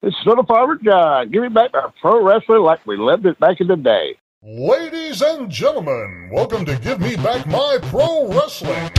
It's Little Farmer John. Give me back our pro wrestling like we lived it back in the day. Ladies and gentlemen, welcome to Give Me Back My Pro Wrestling.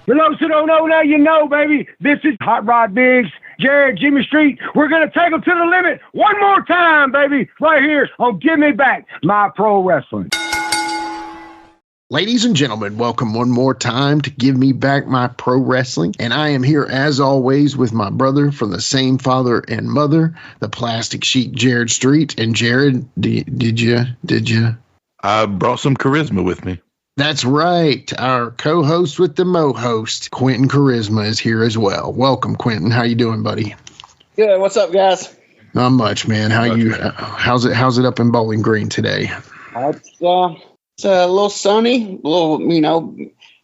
For those who don't know, now you know, baby. This is Hot Rod Biggs, Jared, Jimmy Street. We're going to take them to the limit one more time, baby, right here on Give Me Back My Pro Wrestling. Ladies and gentlemen, welcome one more time to Give Me Back My Pro Wrestling. And I am here, as always, with my brother from the same father and mother, the Plastic Sheik, Jared Street. And Jared, did you? I brought some charisma with me. That's right. Our co-host with the mo-host, Quentin Charisma, is here as well. Welcome, Quentin. How you doing, buddy? Good. What's up, guys? Not much, man. How's it up in Bowling Green today? It's a little sunny, a little,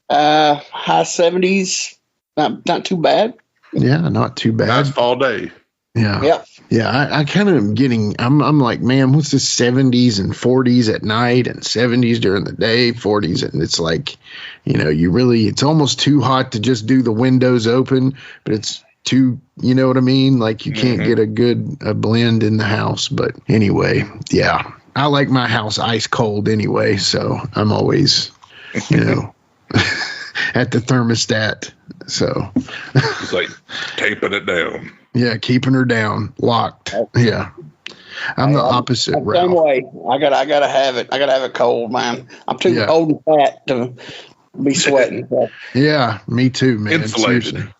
high 70s. Not too bad. Yeah, not too bad. Nice fall day. Yeah. Yep. Yeah, I kind of am getting, I'm like, man, what's this 70s and 40s at night and 70s during the day, 40s. And it's like, it's almost too hot to just do the windows open, but it's too, you know what I mean? Like you can't get a good blend in the house. But anyway, yeah, I like my house ice cold anyway. So I'm always, at the thermostat. So it's like taping it down. Yeah, keeping her down, locked. Yeah, I'm the opposite. I'm the same way. I gotta have it. I gotta have it cold, man. I'm too old and fat to be sweating. So. Yeah, me too, man. Insulated. Seriously.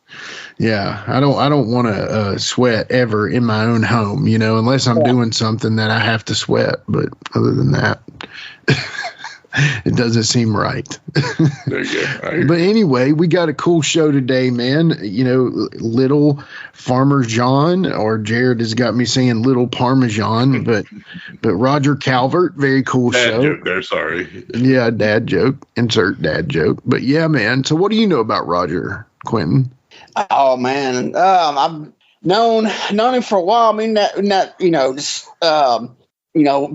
Yeah, I don't want to sweat ever in my own home, unless I'm doing something that I have to sweat. But other than that. It doesn't seem right. There you go. But anyway, we got a cool show today, man. Little Farmer John, or Jared has got me saying Little Parmesan, but Roger Calvert, very cool dad show. Joke there, sorry. Yeah, dad joke. Insert dad joke. But yeah, man. So what do you know about Roger, Quentin? Oh man, I've known him for a while. I mean,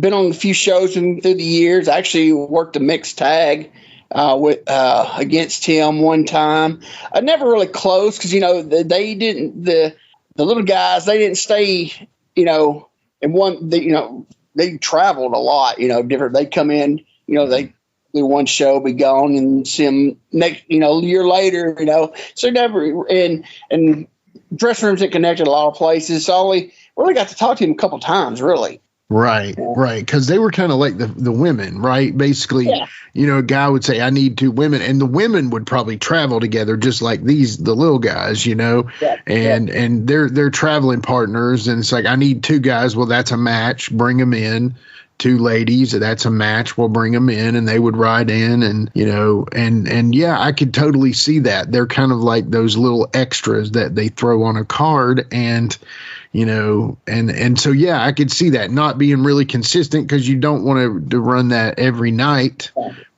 been on a few shows through the years. I actually worked a mixed tag against him one time. I never really close because they didn't the little guys, they didn't stay in one. They traveled a lot. Different. They come in. They do one show, be gone, and see them next. A year later. So never and dressing rooms that connected a lot of places. So I only really got to talk to him a couple times, really. Right. Because they were kind of like the women, right? Basically, a guy would say, I need two women. And the women would probably travel together just like the little guys, and they're traveling partners. And it's like, I need two guys. Well, that's a match. Bring them in. Two ladies. That's a match. We'll bring them in and they would ride in and, and yeah, I could totally see that. They're kind of like those little extras that they throw on a card and, and so, yeah, I could see that not being really consistent because you don't want to run that every night,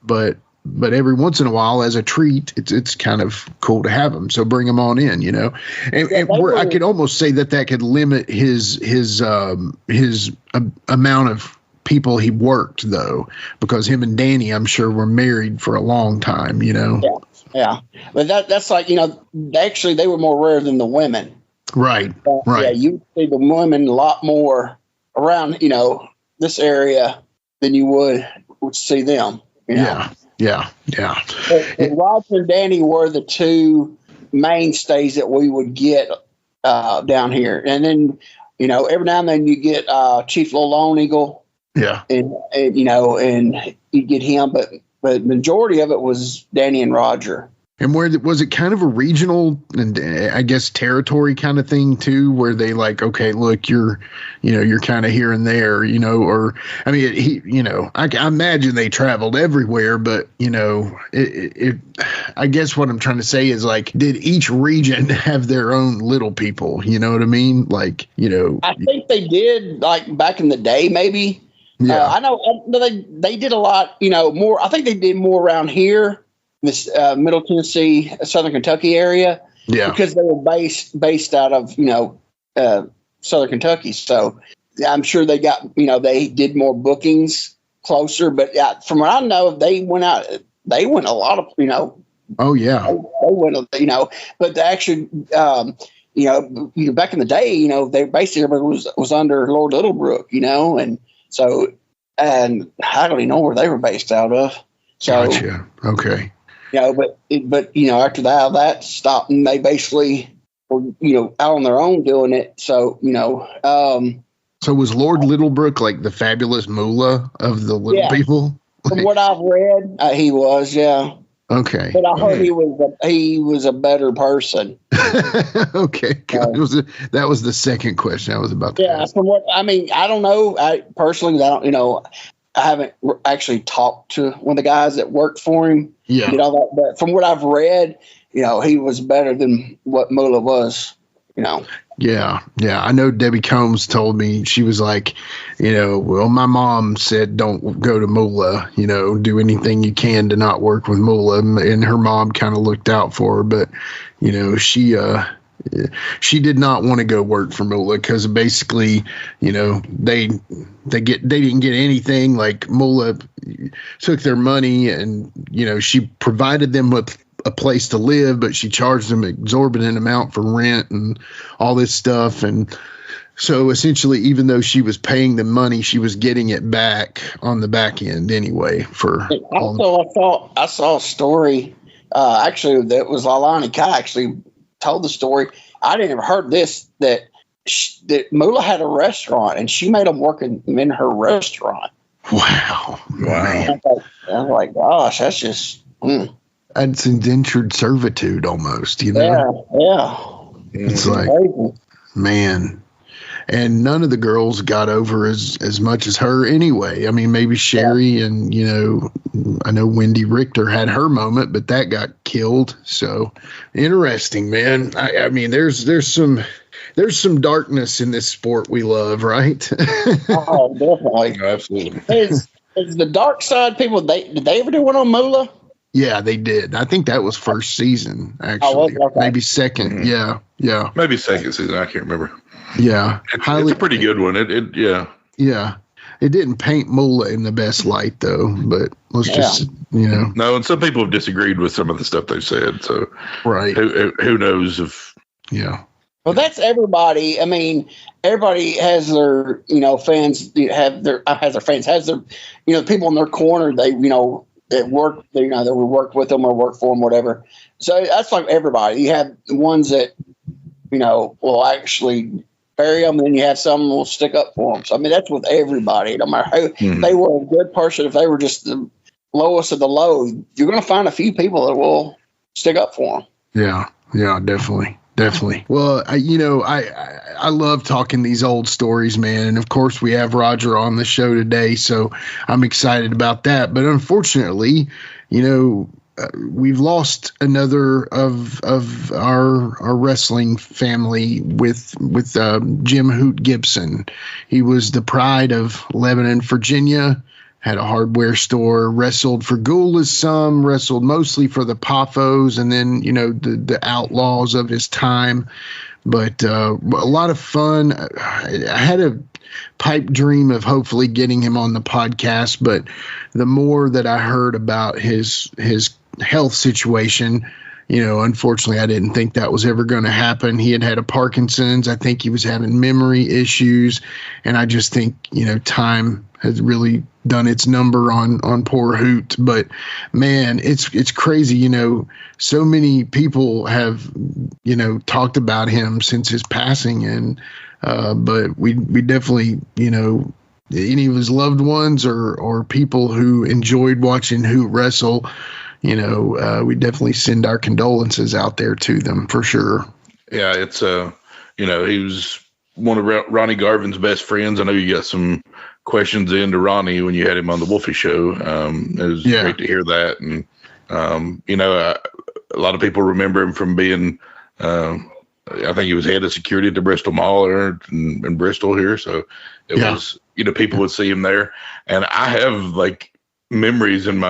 but every once in a while as a treat, it's kind of cool to have them. So bring them on in, I could almost say that could limit his amount of people he worked though, because him and Danny, I'm sure, were married for a long time, Yeah. But that's like, actually they were more rare than the women. Right. Right. Yeah, you see the women a lot more around, this area than you would see them. Yeah. And Roger and Danny were the two mainstays that we would get down here. And then, every now and then you get Chief Little Lone Eagle. Yeah. And you get him, but majority of it was Danny and Roger. And was it kind of a regional and I guess territory kind of thing too, where they like, okay, look, you're kind of here and there, or I mean, I imagine they traveled everywhere, but I guess what I'm trying to say is like, did each region have their own little people? You know what I mean? Like, I think they did, like back in the day, maybe. Yeah, I know they did a lot, more. I think they did more around here. This Middle Tennessee, Southern Kentucky area, because they were based out of Southern Kentucky. So I'm sure they got they did more bookings closer. But from what I know, they went a lot of Oh yeah, they went but the actual back in the day they basically everybody was under Lord Littlebrook, and so and I don't even know where they were based out of. So gotcha. Okay. But after that stopped, and they basically were out on their own doing it. So so was Lord Littlebrook like the fabulous mullah of the little people? From what I've read, he was, yeah. Okay, but I heard he was a better person. Okay, that was the second question I was about to ask. From what I don't know. I personally, I haven't actually talked to one of the guys that worked for him. Yeah. But from what I've read, he was better than what Mullah was, Yeah. Yeah. I know Debbie Combs told me, she was like, well, my mom said, don't go to Mullah, do anything you can to not work with Mullah. And her mom kind of looked out for her, but, she did not want to go work for Mullah because basically, they didn't get anything. Like Mullah took their money and, she provided them with a place to live, but she charged them exorbitant amount for rent and all this stuff. And so essentially, even though she was paying the money, she was getting it back on the back end anyway. I saw a story, actually, that was Alani Kai actually told the story. I didn't ever heard this, that Mullah had a restaurant and she made them work in her restaurant. Wow. Man. I'm like, gosh, that's just that's indentured servitude almost, Yeah. It's like, man. And none of the girls got over as much as her anyway. I mean, maybe Sherry and, I know Wendy Richter had her moment, but that got killed. So interesting, man. I mean, there's some darkness in this sport we love, right? Oh, definitely. Absolutely. Is the dark side people, did they ever do one on Mullah? Yeah, they did. I think that was first season, actually. Okay. Maybe second. Mm-hmm. Yeah. Maybe second season. I can't remember. Yeah. It's a pretty good one. Yeah. Yeah. It didn't paint Mullah in the best light, though, but let's just, No, and some people have disagreed with some of the stuff they've said. So, right. Who knows if. Yeah. Well, that's everybody. I mean, everybody has their, fans has their people in their corner. They, that work, that we work with them or work for them, whatever. So that's like everybody. You have the ones that, will actually bury them, and then you have some who will stick up for them. So, I mean, that's with everybody. No matter how if they were a good person, if they were just the lowest of the low, you're going to find a few people that will stick up for them. Yeah, definitely. Well, I love talking these old stories, man. And of course, we have Roger on the show today, so I'm excited about that. But unfortunately, we've lost another of our wrestling family with Jim Hoot Gibson. He was the pride of Lebanon, Virginia. Had a hardware store, wrestled for Gula's some, wrestled mostly for the Poffos, and then, the Outlaws of his time. But a lot of fun. I had a pipe dream of hopefully getting him on the podcast, but the more that I heard about his health situation, unfortunately, I didn't think that was ever going to happen. He had a Parkinson's. I think he was having memory issues. And I just think, time has really done its number on poor Hoot. But man, it's crazy. So many people have, talked about him since his passing. And, but we definitely, any of his loved ones or people who enjoyed watching Hoot wrestle, we definitely send our condolences out there to them for sure. Yeah, it's he was one of Ronnie Garvin's best friends. I know you got some questions into Ronnie when you had him on the Wolfie show. It was great to hear that. And, a lot of people remember him from being, I think he was head of security at the Bristol Mall in Bristol here. So it was, people would see him there. And I have memories in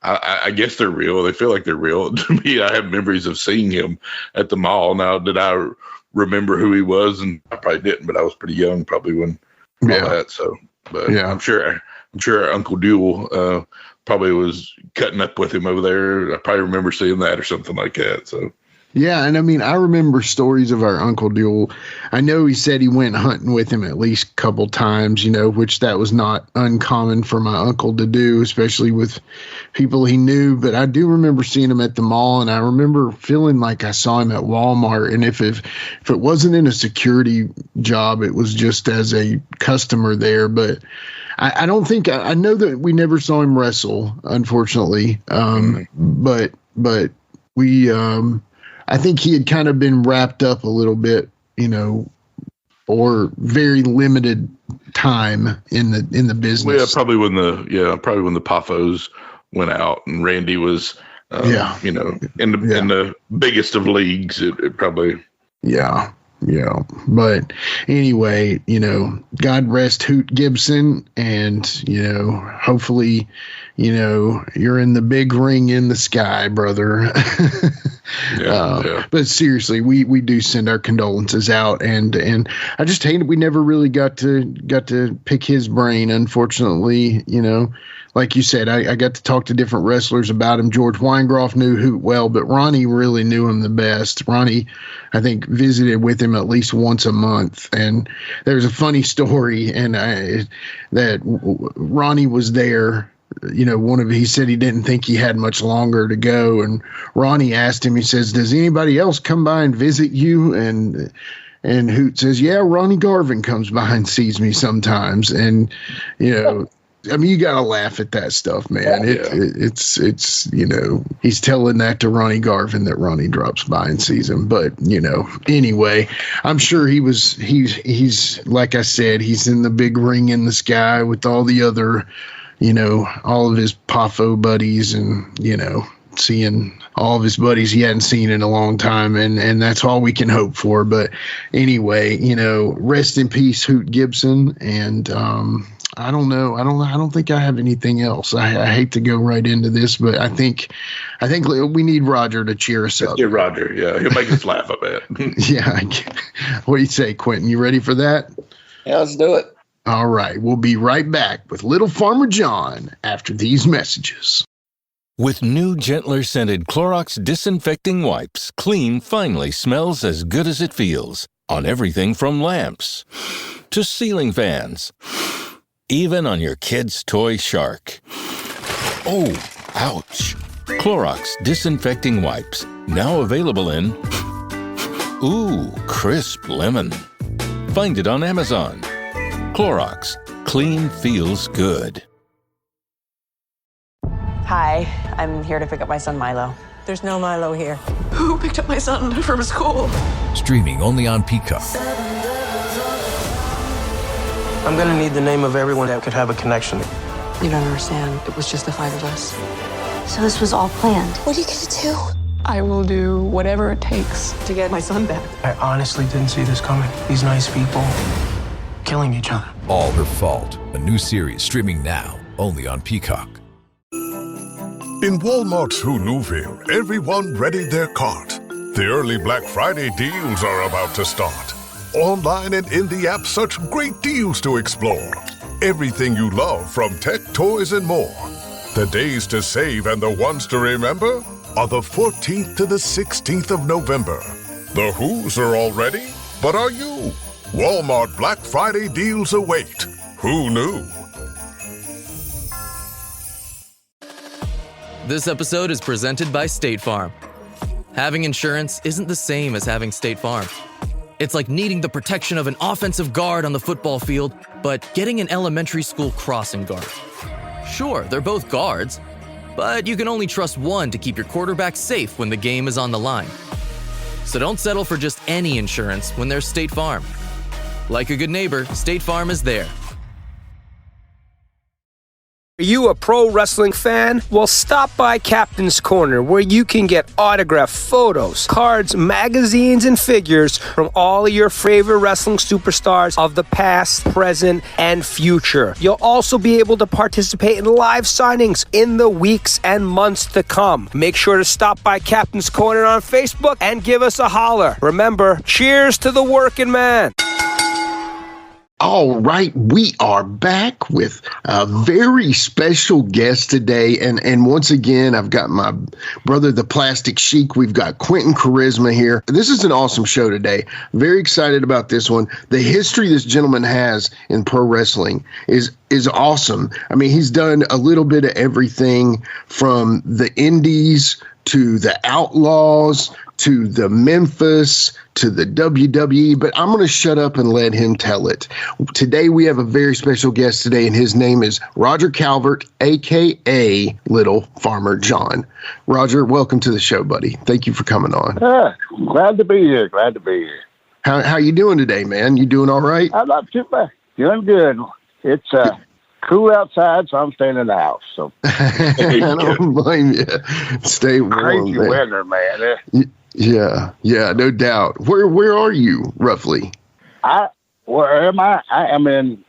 I guess they're real. They feel like they're real to me. I have memories of seeing him at the mall. Now, did I remember who he was? And I probably didn't, but I was pretty young probably when all that. So, but I'm sure Uncle Duel probably was cutting up with him over there. I probably remember seeing that or something like that. So. Yeah, and I mean, I remember stories of our Uncle Duel. I know he said he went hunting with him at least a couple times, which that was not uncommon for my uncle to do, especially with people he knew. But I do remember seeing him at the mall, and I remember feeling like I saw him at Walmart. And if it wasn't in a security job, it was just as a customer there. But I don't think I know that we never saw him wrestle, unfortunately. But we. I think he had kind of been wrapped up a little bit, or very limited time in the business. Well, probably when the Poffos went out and Randy was, in the biggest of leagues. It probably. Yeah. Yeah. But anyway, God rest Hoot Gibson, and, hopefully, you're in the big ring in the sky, brother. But seriously, we do send our condolences out, and I just hate it. We never really got to pick his brain, unfortunately. Like you said, I got to talk to different wrestlers about him. George Weingroff knew Hoot well, but Ronnie really knew him the best. Ronnie, I think, visited with him at least once a month. And there's a funny story, and that Ronnie was there. He said he didn't think he had much longer to go. And Ronnie asked him, he says, "Does anybody else come by and visit you?" And Hoot says, "Yeah, Ronnie Garvin comes by and sees me sometimes." And, you got to laugh at that stuff, man. It's he's telling that to Ronnie Garvin that Ronnie drops by and sees him. But, anyway, I'm sure he's like I said, he's in the big ring in the sky with all the other, all of his Poffo buddies, and, seeing all of his buddies he hadn't seen in a long time. And that's all we can hope for. But anyway, rest in peace, Hoot Gibson. And, I don't know. I don't think I have anything else. I hate to go right into this, but I think we need Roger to cheer us up. Yeah, Roger. Yeah, he'll make us laugh, I bet. Yeah. What do you say, Quentin? You ready for that? Yeah, let's do it. All right. We'll be right back with Little Farmer John after these messages. With new, gentler scented Clorox disinfecting wipes, clean finally smells as good as it feels on everything from lamps to ceiling fans. Even on your kid's toy shark. Oh, ouch. Clorox disinfecting wipes, now available in crisp lemon. Find it on Amazon. Clorox, clean feels good. Hi, I'm here to pick up my son Milo. There's no Milo here. Who picked up my son from school? Streaming only on Peacock. I'm gonna need the name of everyone that could have a connection. You don't understand. It was just the 5 of us. So this was all planned. What are you gonna do? I will do whatever it takes to get my son back. I honestly didn't see this coming. These nice people killing each other. All Her Fault, a new series streaming now, only on Peacock. In Walmart's Hoonuville, everyone readied their cart. The early Black Friday deals are about to start. Online and in the app, such great deals to explore. Everything you love, from tech, toys, and more. The days to save and the ones to remember are the 14th to the 16th of November. The Who's are all ready, but are you? Walmart Black Friday deals await. Who knew? This episode is presented by State Farm. Having insurance isn't the same as having State Farm. It's like needing the protection of an offensive guard on the football field, but getting an elementary school crossing guard. Sure, they're both guards, but you can only trust one to keep your quarterback safe when the game is on the line. So don't settle for just any insurance when there's State Farm. Like a good neighbor, State Farm is there. Are you a pro wrestling fan? Well, stop by Captain's Corner, where you can get autographed photos, cards, magazines, and figures from all of your favorite wrestling superstars of the past, present, and future. You'll also be able to participate in live signings in the weeks and months to come. Make sure to stop by Captain's Corner on Facebook and give us a holler. Remember, cheers to the working man. All right, we are back with a very special guest today. And once again, I've got my brother, the Plastic Sheik. We've got Quentin Charisma here. This is an awesome show today. Very excited about this one. The history this gentleman has in pro wrestling is awesome. I mean, he's done a little bit of everything from the Indies to the Outlaws to the Memphis to the WWE, but I'm going to shut up and let him tell it. Today, we have a very special guest today, and his name is Roger Calvert, a.k.a. Little Farmer John. Roger, welcome to the show, buddy. Thank you for coming on. Glad to be here. How you doing today, man? You doing all right? I'm not too bad. Doing good. It's cool outside, so I'm staying in the house. So I don't blame you. Stay warm. Crazy weather, man. Yeah, no doubt. Where are you roughly? Where am I? I am in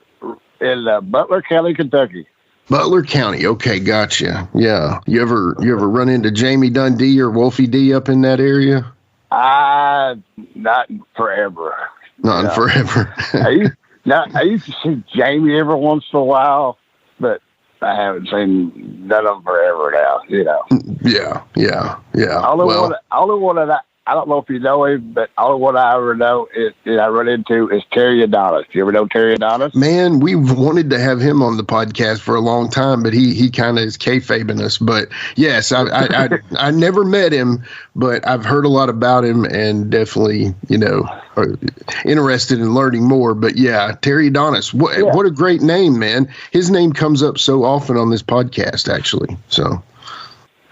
Butler County, Kentucky. Butler County. Okay, gotcha. Yeah. You ever run into Jamie Dundee or Wolfie D up in that area? Not forever. Not in forever. I used to see Jamie every once in a while, but I haven't seen none of them forever now, you know. Yeah. Only one that I don't know if you know him, but only one I ever know I run into is Terry Adonis. You ever know Terry Adonis? Man, we've wanted to have him on the podcast for a long time, but he kind of is kayfabing us. But yes, I never met him, but I've heard a lot about him and definitely, are interested in learning more. But yeah, Terry Adonis, what a great name, man. His name comes up so often on this podcast, actually. So,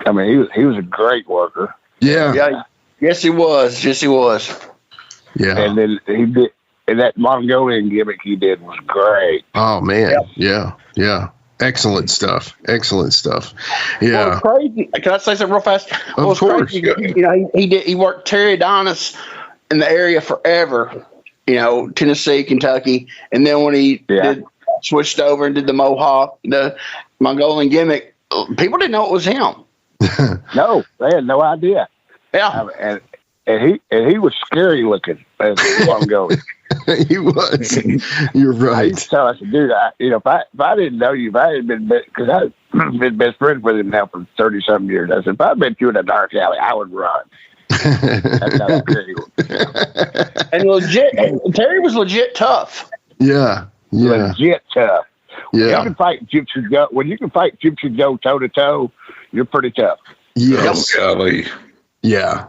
I mean, he was a great worker. Yeah. Yes, he was. Yeah. And then he did, and that Mongolian gimmick he did was great. Oh man. Yep. Yeah. Excellent stuff. Yeah. Well, crazy. Can I say something real fast? Of course. Crazy. He worked Terry Adonis in the area forever. Tennessee, Kentucky, and then when he switched over and did the Mohawk, the Mongolian gimmick, people didn't know it was him. No, they had no idea. Yeah, and he was scary looking as Mongolian. He was. You're right. I used to tell us, dude, if I didn't know you, if I had been, because I've been best friends with him now for 30-something years, I said, if I'd met you in a dark alley, I would run. That's how scary he was. And legit, Terry was legit tough. Yeah. Legit tough. Yeah. When you can fight Gypsy Joe toe to toe, you're pretty tough. Yes. Golly. Yeah.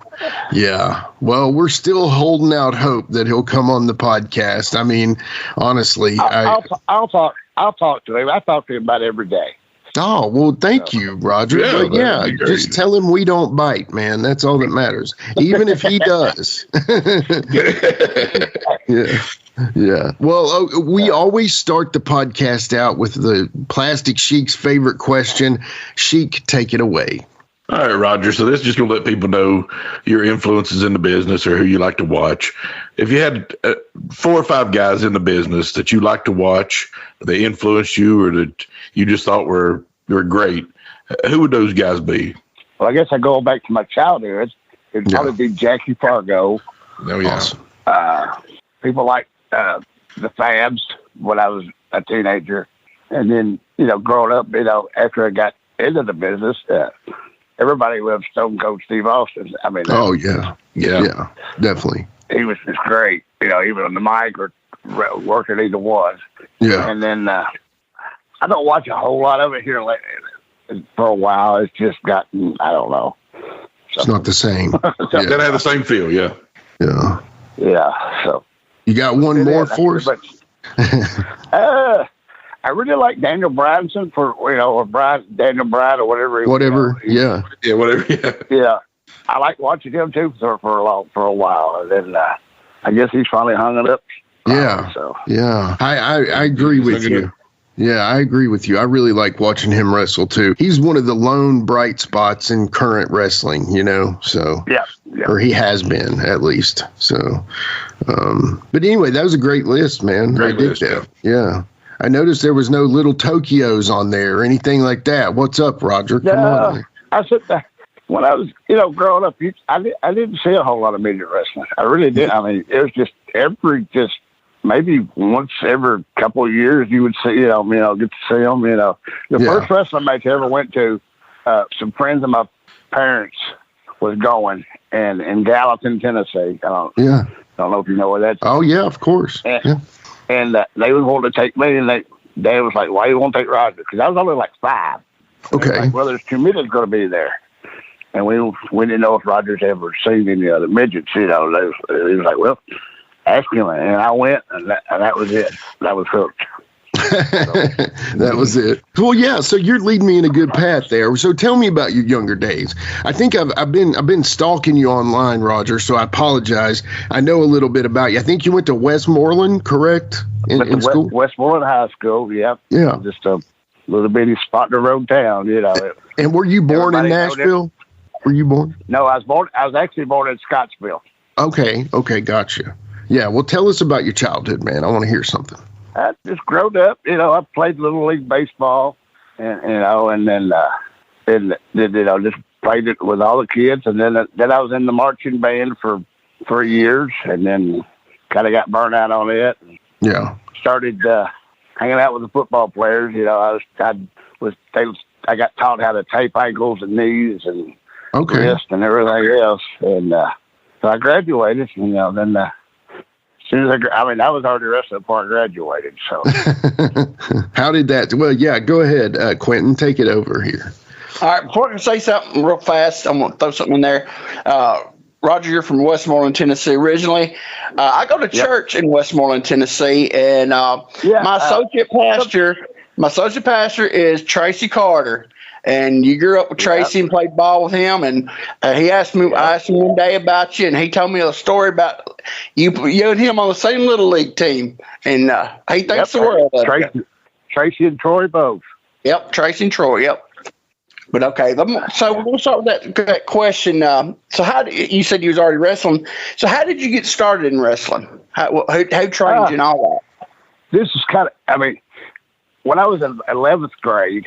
Well, we're still holding out hope that he'll come on the podcast. I mean, honestly, I'll talk to him. I talk to him about every day. Oh, well, thank you, Roger. Yeah, but just tell him we don't bite, man. That's all that matters. Even if he does. Yeah. Well, we always start the podcast out with the Plastic Sheik's favorite question. Sheik, take it away. All right, Roger. So this is just going to let people know your influences in the business or who you like to watch. If you had 4 or 5 guys in the business that you like to watch, they influenced you or that you just thought were great, who would those guys be? Well, I guess I go back to my childhood. It'd probably be Jackie Fargo. Oh, yeah. Awesome. People like the Fabs when I was a teenager. And then, growing up, after I got into the business, everybody loved Stone Cold Steve Austin. I mean, yeah, definitely. He was just great, even on the mic or working either one. Yeah. And then I don't watch a whole lot of it here lately. For a while. It's just gotten, I don't know. It's not the same. Doesn't have the same feel, yeah. Yeah. So you got one more for us? I really like Daniel Bryanson or Daniel Bryan or whatever. Whatever, yeah, whatever. Yeah. Yeah, I like watching him too for a while, and then I guess he's finally hung it up. Yeah, yeah, I agree with you. Yeah, I agree with you. I really like watching him wrestle too. He's one of the lone bright spots in current wrestling, so yeah. Or he has been, at least. So but anyway, that was a great list, man. Great list, yeah. I noticed there was no little Tokyos on there or anything like that. What's up, Roger? Come on. I said that when I was, growing up, I didn't see a whole lot of midget wrestling. I really didn't. I mean, it was just maybe once every couple of years you would see, get to see them. The first wrestling match I ever went to, some friends of my parents was going, and in Gallatin, Tennessee. I don't know if you know where that's. Oh yeah, of course. And they was wanting to take me, and they was like, "Why you won't take Roger?" Because I was only like 5. Okay. Like, well, there's 2 midgets going to be there, and we didn't know if Roger's ever seen any other midgets. He was like, "Well, ask him," and I went, and that was it. That was hooked. That was it. Well, yeah. So you're leading me in a good path there. So tell me about your younger days. I think I've been stalking you online, Roger. So I apologize. I know a little bit about you. I think you went to Westmoreland, correct? In school, Westmoreland High School. Yep. Yeah. Just a little bitty spot in the road town. And were you born in Nashville? Were you born? No, I was actually born in Scottsville. Okay. Gotcha. Yeah. Well, tell us about your childhood, man. I want to hear something. I just growed up, I played Little League baseball, and then just played it with all the kids, and then I was in the marching band for 3 years, and then kind of got burned out on it. Yeah. Started hanging out with the football players. I got taught how to tape ankles and knees and wrist and everything else, and so I graduated. Then. As soon as I was already wrestling before I graduated. So, how did that? Well, yeah, go ahead, Quentin, take it over here. All right, before I can say something real fast, I'm going to throw something in there. Roger, you're from Westmoreland, Tennessee originally. I go to church in Westmoreland, Tennessee, and my associate pastor is Tracy Carter. And you grew up with Tracy and played ball with him, and I asked him one day about you, and he told me a story about you and him on the same Little League team, and he thinks the world of it. Tracy and Troy both. Yep, Tracy and Troy. Yep. But okay, so we're going to start with that question. So you said you was already wrestling. So how did you get started in wrestling? Who trained you and all that? This is when I was in 11th grade,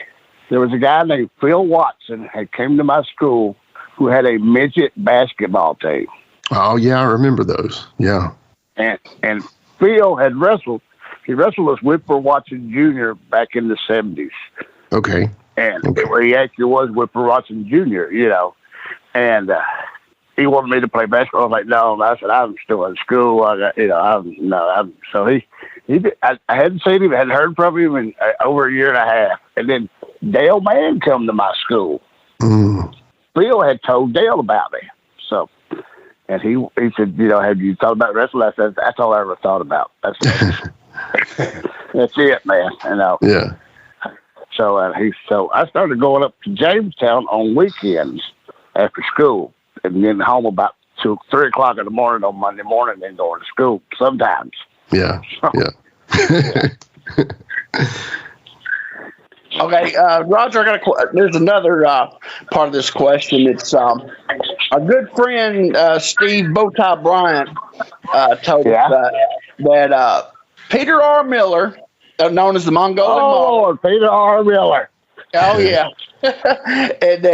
there was a guy named Phil Watson had came to my school who had a midget basketball team. Oh yeah, I remember those. Yeah. And Phil had wrestled. He wrestled as Whipper Watson Jr. back in the 70s. Okay. And he actually was Whipper Watson Jr. And he wanted me to play basketball. I was like, no. I said, I'm still in school. So he did, I hadn't seen him, hadn't heard from him in over a year and a half. And then Dale Mann come to my school. Phil had told Dale about me. So, and he said, have you thought about wrestling? I said, that's all I ever thought about. That's it, man. Yeah. So I started going up to Jamestown on weekends after school, and then home about 2, 3 o'clock in the morning on Monday morning, then going to school sometimes. Yeah. Okay, Roger, there's another part of this question. It's a good friend, Steve Bowtie Bryant, told us that Peter R. Miller, known as the Mongolian Mall. Peter R. Miller. Oh, yeah. And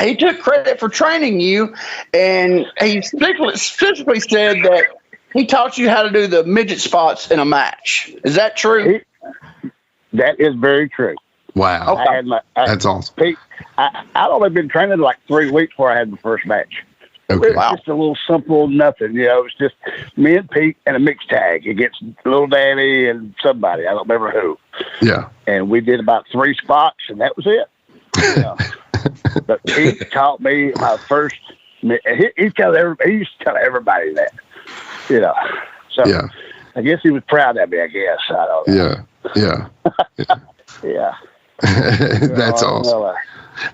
he took credit for training you, and he specifically said that he taught you how to do the midget spots in a match. Is that true? That is very true. Wow. That's awesome. I'd only been training like 3 weeks before I had the first match. Okay. It was just a little simple nothing. It was just me and Pete and a mixed tag against Little Danny and somebody. I don't remember who. Yeah. And we did about 3 spots, and that was it. But Pete taught me my first. He used to tell everybody that. So I guess he was proud of me. I guess I don't know. Yeah. Yeah. Yeah. That's awesome. Miller.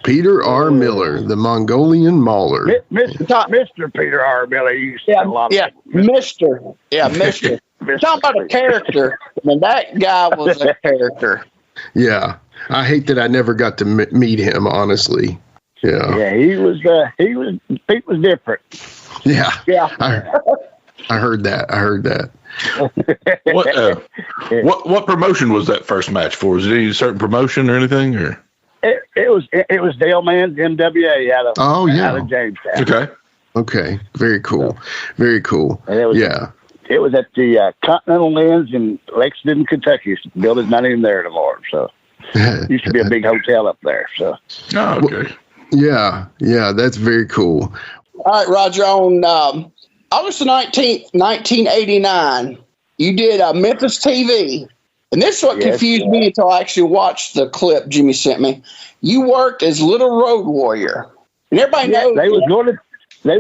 Peter R. Miller, the Mongolian Mauler. Mr. Peter R. Miller used to a lot of Mr. Yeah, Mr. Talking about a character. I mean, that guy was a character. Yeah. I hate that I never got to meet him, honestly. Yeah. Yeah, he was different. Yeah. Yeah. I heard that. What promotion was that first match for? Was it any certain promotion or anything, or? It was Dale Mann's MWA out of Jamestown. Okay. Very cool. Very cool. And it was, it was at the Continental Inns in Lexington, Kentucky. The building's not even there anymore. So it used to be a big hotel up there. So. Oh, okay. Yeah, that's very cool. All right, Roger. On August the 19th, 1989, you did Memphis TV. And this is what confused me until I actually watched the clip Jimmy sent me. You worked as Little Road Warrior. And everybody knows. They was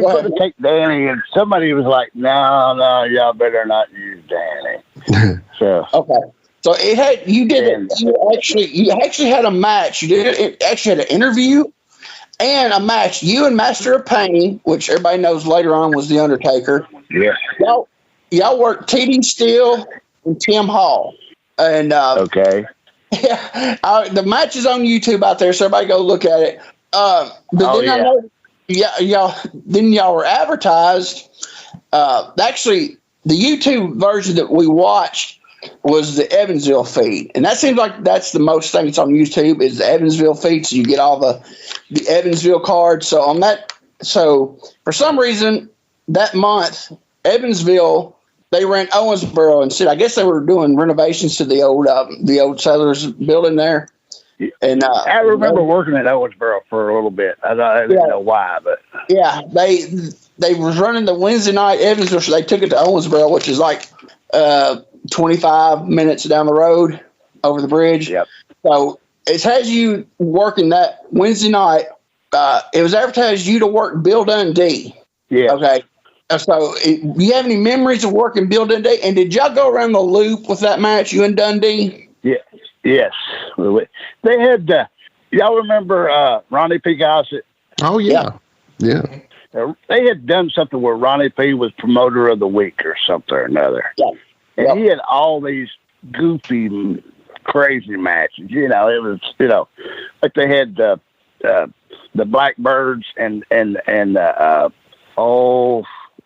going to take Danny, and somebody was like, no, y'all better not use Danny. So it had you actually had a match. You actually had an interview and a match. You and Master of Pain, which everybody knows later on was The Undertaker. Yeah. Y'all worked T.D. Steele and Tim Hall. And the match is on YouTube out there, so everybody go look at it. I know, y'all were advertised. Actually, the YouTube version that we watched was the Evansville feed, and that seems like that's the most thing that's on YouTube is the Evansville feed. So you get all the Evansville cards. So on that, for some reason that month, Evansville. They ran Owensboro instead. I guess they were doing renovations to the old Settlers building there. And I remember working at Owensboro for a little bit. I didn't know why, but they was running the Wednesday night Evansville, so they took it to Owensboro, which is like 25 minutes down the road over the bridge. Yep. So it has you working that Wednesday night. It was advertised you to work Bill Dundee. Yeah. Okay. So, do you have any memories of working Bill Dundee? And did y'all go around the loop with that match, you and Dundee? Yeah. Yes. They had, y'all remember Ronnie P. Gossett? Oh, yeah. Yeah. They had done something where Ronnie P. was promoter of the week or something or another. Yeah. And he had all these goofy, crazy matches. It was, like they had the Blackbirds and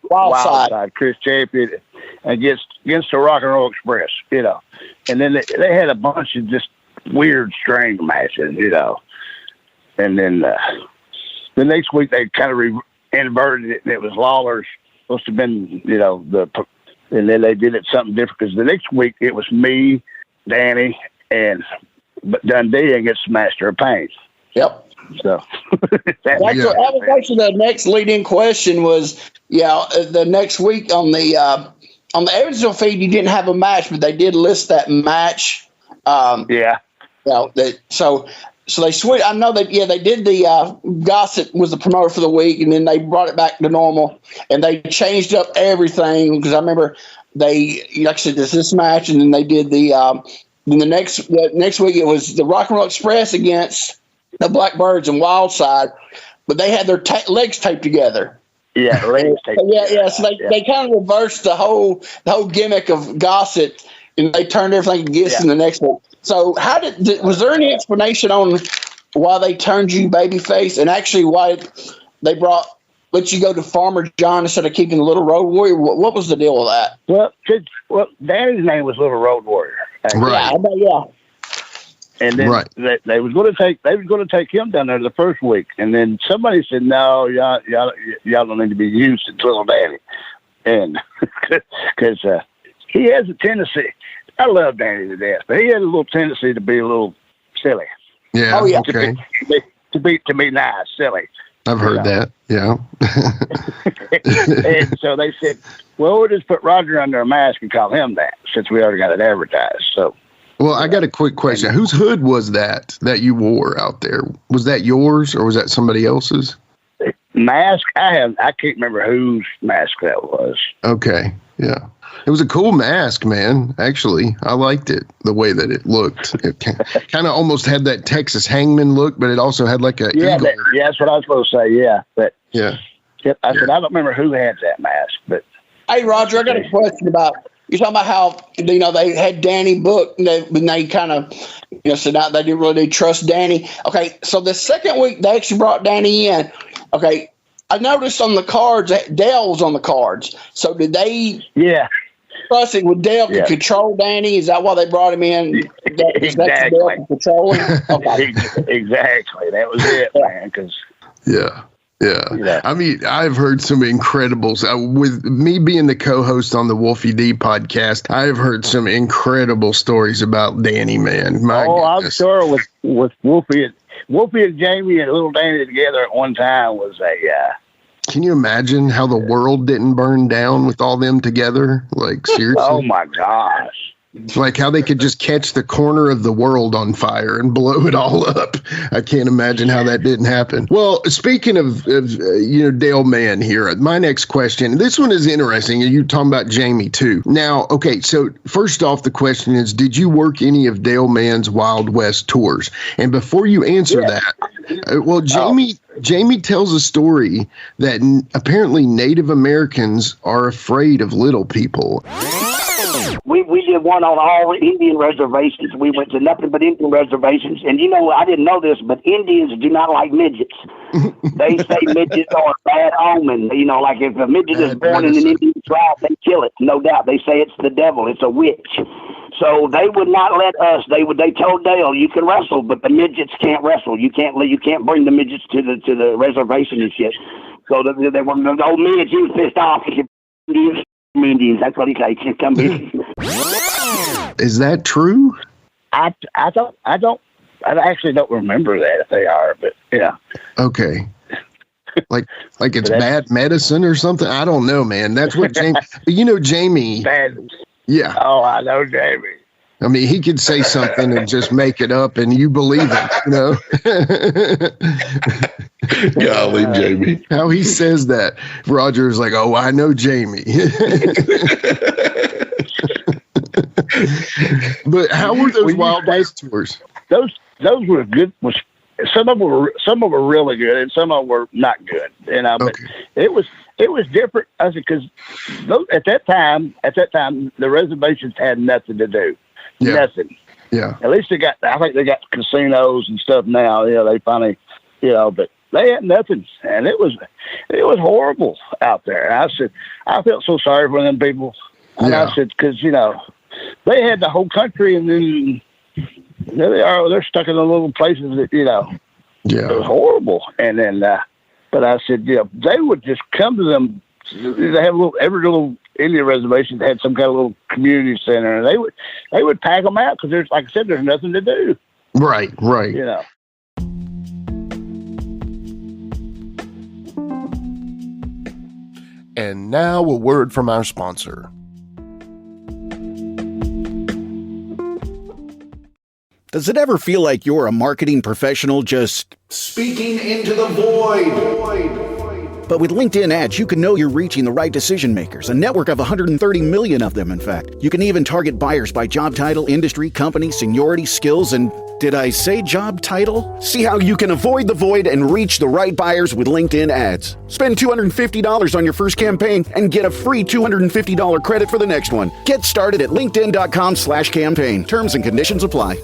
Wildside Chris Champion against the Rock and Roll Express, and then they had a bunch of just weird string matches, and then the next week they kind of inverted it, and it was Lawler's supposed to have been, and then they did it something different because the next week it was me, Danny, and Dundee against Master of Pain. Yep. So that was actually the next lead-in question was, the next week on the Evansville feed, you didn't have a match, but they did list that match. So they switched. I know that, they did the Gossett was the promoter for the week, and then they brought it back to normal, and they changed up everything because I remember they actually did this match, and then they did the next week it was the Rock and Roll Express against the Blackbirds and Wildside, but they had their legs taped together. Yeah, legs taped together. So they kind of reversed the whole gimmick of Gossett, and they turned everything against in the next one. So was there any explanation on why they turned you babyface, and actually why they let you go to Farmer John instead of keeping the Little Road Warrior? What was the deal with that? Well, Danny's name was Little Road Warrior. Right. Yeah. And then they was going to take him down there the first week, and then somebody said, "No, y'all don't need to be used to Little Danny," and because he has a tendency. I love Danny to death, but he has a little tendency to be a little silly. Yeah. Oh yeah. Okay. To be nice, silly. I've heard that. Yeah. And so they said, "Well, we'll just put Roger under a mask and call him that, since we already got it advertised." So. Well, I got a quick question. Whose hood was that you wore out there? Was that yours or was that somebody else's? Mask? I can't remember whose mask that was. Okay. Yeah. It was a cool mask, man. Actually, I liked it, the way that it looked. It kind of almost had that Texas Hangman look, but it also had like a eagle. That's what I was supposed to say. Yeah, but yeah. I said I don't remember who had that mask, but hey, Roger, I got a question about. You're talking about how they had Danny booked, and they kind of said that they didn't really trust Danny. Okay, so the second week they actually brought Danny in. Okay, I noticed on the cards that Dale was on the cards. So did they? Yeah. Trust it with Dale to control Danny? Is that why they brought him in? Exactly. Dale to control him? Okay. Exactly. That was it, man. Because Yeah. I mean, I've heard some incredibles. With me being the co-host on the Wolfie D podcast, I've heard some incredible stories about Danny, man. My goodness. I'm sure with Wolfie and Jamie and little Danny together at one time was a... Can you imagine how the world didn't burn down with all them together? Like, seriously? Oh, my gosh. Like how they could just catch the corner of the world on fire and blow it all up. I can't imagine how that didn't happen. Well, speaking of Dale Mann here, my next question, this one is interesting. You're talking about Jamie too. Now, okay, so first off, the question is, did you work any of Dale Mann's Wild West tours? And before you answer that, well, Jamie tells a story that apparently Native Americans are afraid of little people. We did one on all Indian reservations. We went to nothing but Indian reservations. And, I didn't know this, but Indians do not like midgets. They say midgets are a bad omen. Like if a midget is born in an Indian tribe, they kill it. No doubt. They say it's the devil. It's a witch. So they would not let us. They told Dale, you can wrestle, but the midgets can't wrestle. You can't bring the midgets to the reservation and shit. So the old midgets, he was pissed off. Indians, that's what he said. Come be. Is that true? I actually don't remember that if they are, but yeah. Okay. Like it's bad medicine or something? I don't know, man. That's what Jamie. Jamie. Bad. Yeah. Oh, I know Jamie. I mean, he could say something and just make it up, and you believe it. Golly, Jamie. How he says that. Roger's like, oh, I know Jamie. But how were those Wild West tours? Those were good. Some of them were really good, and some of them were not good. But it was different. I said because at that time, the reservations had nothing to do. Yeah. Nothing. Yeah. At least I think they got casinos and stuff now. They finally, but they had nothing, and it was horrible out there. And I said, I felt so sorry for them people. And I said, because they had the whole country, and then there they are. They're stuck in the little places that it was horrible. And then, but I said, they would just come to them. They have every little Indian reservation had some kind of little community center, and they would pack them out because there's, like I said, there's nothing to do. Right. And now a word from our sponsor. Does it ever feel like you're a marketing professional just speaking into the void? But with LinkedIn ads, you can know you're reaching the right decision makers, a network of 130 million of them, in fact. You can even target buyers by job title, industry, company, seniority, skills, and did I say job title? See how you can avoid the void and reach the right buyers with LinkedIn ads. Spend $250 on your first campaign and get a free $250 credit for the next one. Get started at linkedin.com/campaign. Terms and conditions apply.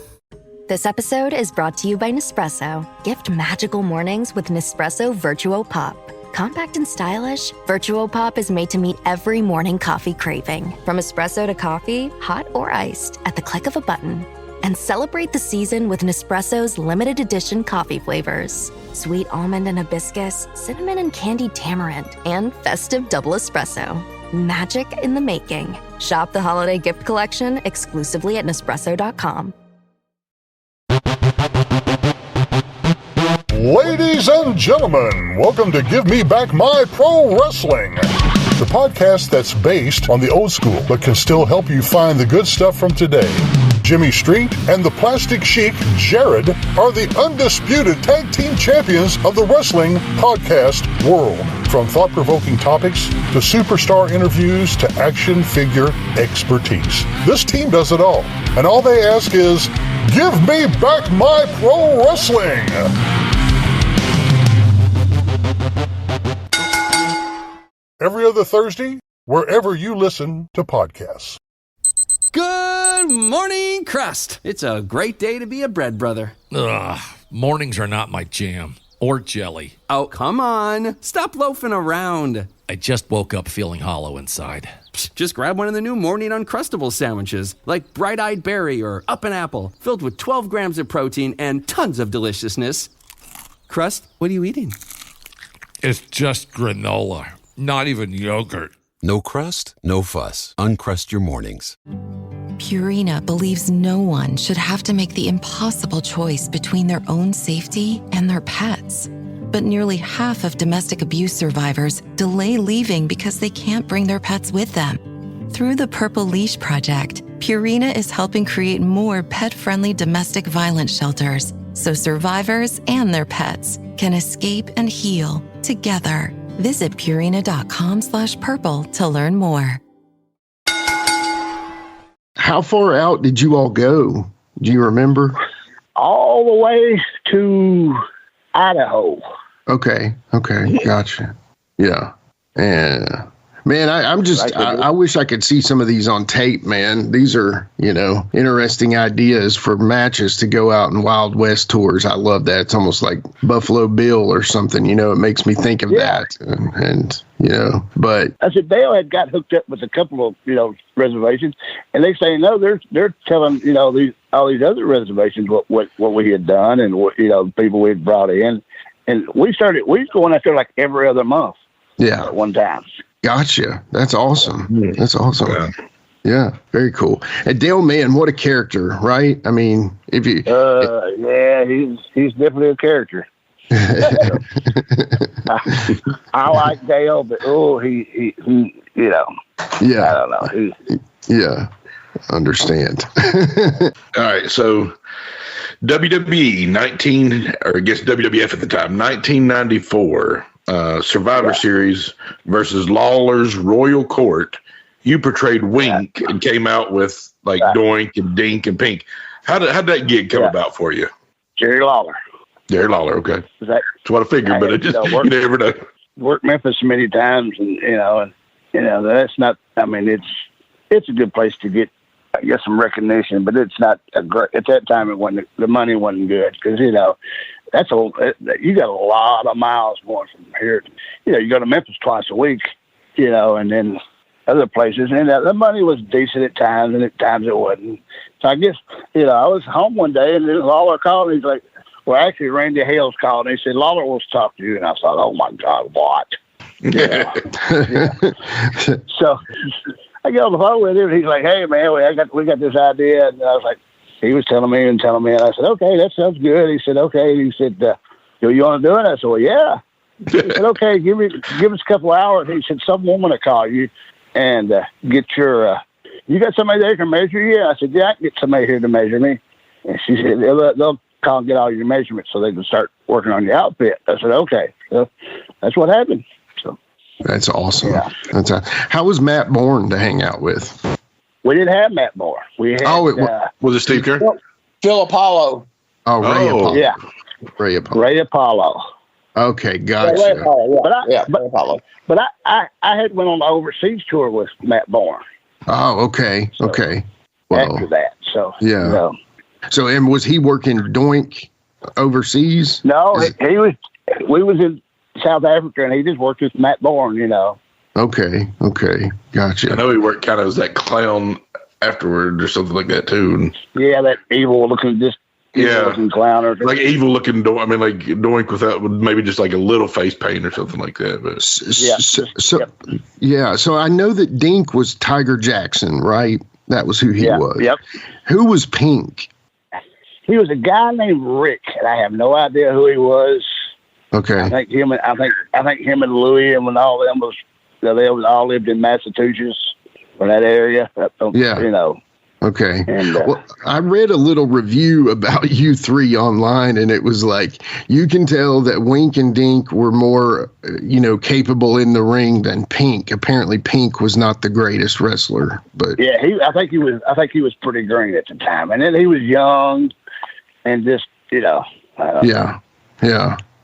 This episode is brought to you by Nespresso. Gift magical mornings with Nespresso Virtuo Pop. Compact and stylish, Virtuo Pop is made to meet every morning coffee craving. From espresso to coffee, hot or iced, at the click of a button. And celebrate the season with Nespresso's limited edition coffee flavors. Sweet almond and hibiscus, cinnamon and candied tamarind, and festive double espresso. Magic in the making. Shop the holiday gift collection exclusively at Nespresso.com. Ladies and gentlemen, welcome to Give Me Back My Pro Wrestling, the podcast that's based on the old school but can still help you find the good stuff from today. Jimmy Street and the Plastic Sheik, Jared, are the undisputed tag team champions of the wrestling podcast world. From thought-provoking topics to superstar interviews to action figure expertise. This team does it all. And all they ask is, give me back my pro wrestling! Every other Thursday, wherever you listen to podcasts. Good morning, Crust. It's a great day to be a bread brother. Ugh, mornings are not my jam. Or jelly. Oh, come on. Stop loafing around. I just woke up feeling hollow inside. Just grab one of the new Morning Uncrustables sandwiches, like Bright-Eyed Berry or Up an Apple, filled with 12 grams of protein and tons of deliciousness. Crust, what are you eating? It's just granola, not even yogurt. No crust, no fuss. Uncrust your mornings. Purina believes no one should have to make the impossible choice between their own safety and their pets. But nearly half of domestic abuse survivors delay leaving because they can't bring their pets with them. Through the Purple Leash Project, Purina is helping create more pet-friendly domestic violence shelters so survivors and their pets can escape and heal together. Visit Purina.com/purple to learn more. How far out did you all go? Do you remember? All the way to Idaho. Okay. Gotcha. Yeah. Man, I wish I could see some of these on tape, man. These are, interesting ideas for matches to go out in Wild West tours. I love that. It's almost like Buffalo Bill or something, it makes me think of that. And but I said, Dale had got hooked up with a couple of, reservations, and they say, no, they're telling, all these other reservations what we had done and what, people we had brought in. And we was going out there like every other month. Yeah. At one time. Gotcha. That's awesome. That's awesome. Yeah. Very cool. And Dale, man, what a character, right? I mean, if you. Yeah, he's definitely a character. I like Dale, but he Yeah. I don't know. Yeah. Understand. All right. So WWE WWF at the time, 1994. Survivor Series versus Lawler's Royal Court. You portrayed Wink and came out with like Doink and Dink and Pink. How did that gig come about for you? Jerry Lawler. Okay. That's what I figured, but you never know. Worked Memphis many times, and that's not. I mean, it's a good place to get, I guess, some recognition, but it's not a great. At that time, it wasn't. The money wasn't good because you got a lot of miles going from here. You go to Memphis twice a week, and then other places, and the money was decent at times, and at times it wasn't. So I guess I was home one day, and then Lawler called, and he's like, "Well, actually, Randy Hales called, and he said Lawler wants to talk to you." And I thought, "Oh my God, what?" So I get on the phone with him, and he's like, "Hey man, we got this idea," and I was like. He was telling me, and I said, "Okay, that sounds good." He said, "Okay." He said, "You want to do it?" I said, "Well, yeah." He said, "Okay, give us a couple of hours." He said, "Some woman will call you and get your. You got somebody there who can measure you?" I said, "Yeah, I can get somebody here to measure me." And she said, "They'll call and get all your measurements so they can start working on your outfit." I said, "Okay." So that's what happened. So that's awesome. Yeah. How was Matt Bourne to hang out with? We didn't have Matt Bourne. We had, was it Steve Kerr? Phil Apollo. Oh, Ray Apollo. Yeah. Ray Apollo. Okay, gotcha. Ray Apollo, yeah. Ray Apollo. But I had went on the overseas tour with Matt Bourne. Oh, okay. So okay. Well, after that, so. Yeah. So, and was he working Doink overseas? No, we was in South Africa, and he just worked with Matt Bourne, Okay, gotcha. I know he worked kind of as that clown afterward or something like that too. Yeah, that evil looking clown or like evil looking Doink. I mean, like Doink without maybe just like a little face paint or something like that. But So I know that Dink was Tiger Jackson, right? That was who he was. Yep. Who was Pink? He was a guy named Rick, and I have no idea who he was. Okay. I think him and Louis and all them was. They all lived in Massachusetts or that area. Yeah. Okay. And, well, I read a little review about you three online, and it was like, you can tell that Wink and Dink were more, capable in the ring than Pink. Apparently, Pink was not the greatest wrestler, but yeah, I think he was pretty green at the time, and then he was young, and just yeah.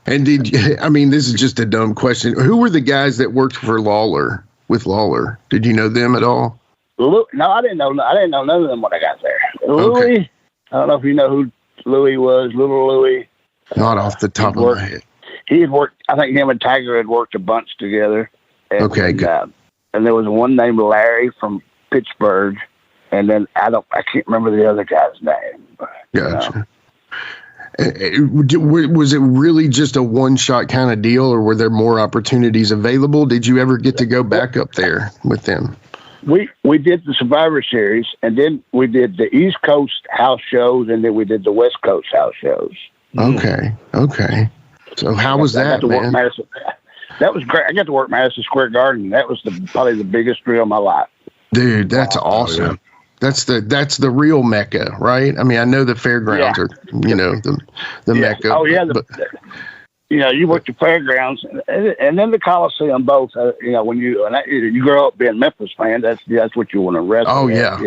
And this is just a dumb question. Who were the guys that worked for Lawler? With Lawler, did you know them at all? No, I didn't know none of them when I got there. Louis, Okay. I don't know if you know who Louis was, Little Louis. Not off the top of my head. He had worked, I think him and Tiger had worked a bunch together. And, Okay, good. And there was one named Larry from Pittsburgh, and then I can't remember the other guy's name. Gotcha. Was it really just a one-shot kind of deal, or were there more opportunities available? Did you ever get to go back up there with them? We did the Survivor Series, and then we did the East Coast house shows, and then we did the West Coast house shows. Okay. So how was that, man? That was great. I got to work Madison Square Garden. That was probably the biggest thrill of my life. Dude, that's awesome. Yeah. That's the real Mecca, right? I mean, I know the fairgrounds are, the Mecca. Oh yeah, you work the fairgrounds and then the Coliseum both. When you grow up being a Memphis fan, that's what you want to wrestle. Oh yeah,